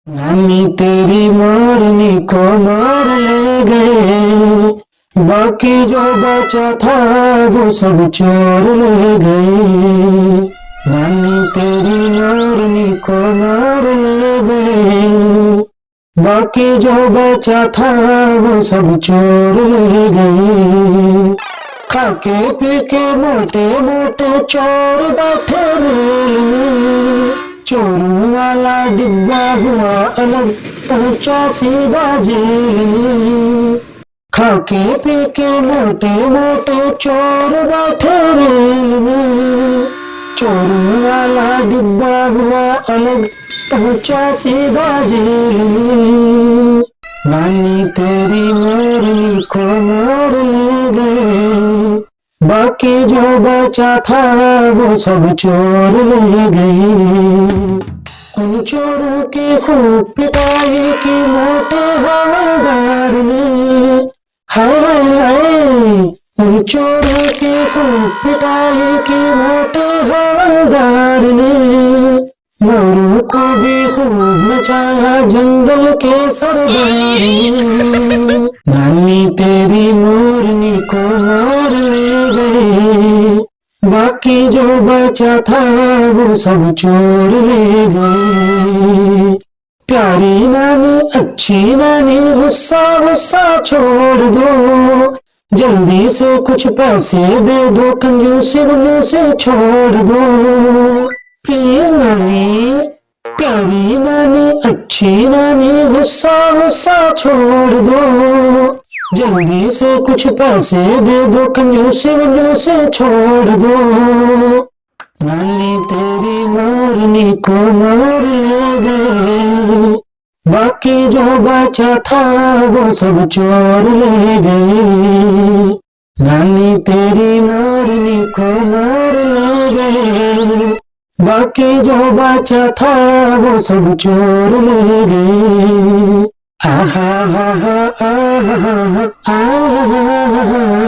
नानी तेरी मोरनी को मार ले गए, बाकी जो बचा था वो सब चोर ले गए। नानी तेरी मोरनी को मार ले गए, बाकी जो बचा था वो सब चोर ले गए। खाके पी के मोटे मोटे चोर बैठे रेल में, चोरों वाला डिब्बा हुआ अलग, पहुंचा सीधा जेल में। खाके पी के मोटे मोटे चोर बैठे रेल में, चोरों वाला डिब्बा हुआ अलग, पहुंचा सीधा जेल में। नानी तेरी मोरनी को मोर ले गए, बाकी जो बचा था वो सब चोर ले गए। उन चोरों की खूब पिटाई की मोटे हवलदार ने, हाय हाय हाय। उन चोरों की खूब पिटाई की मोटे हवलदार ने, मोरों को भी खूब नचाया जंगल के सरदार ने। नानी तेरी मोरनी को मार ले गए, बाकी जो बचा था वो सब चोर ले गए। प्यारी नानी अच्छी नानी गुस्सा गुस्सा छोड़ दो, जल्दी से कुछ पैसे दे दो, कंजूसी मुंह से छोड़ दो। प्लीज नानी, प्यारी नानी अच्छी नानी गुस्सा गुस्सा छोड़ दो, जल्दी से कुछ पैसे दे दो, कंजूसी मुंह से छोड़ दो। नानी तेरी मोरनी को मोर ले गए, बाकी जो बचा था वो सब चोर ले गए। नानी तेरी मोरनी को मोर ले गए, बाकी जो बचा था वो सब चोर ले गए। आहा हा हा आहा आहा।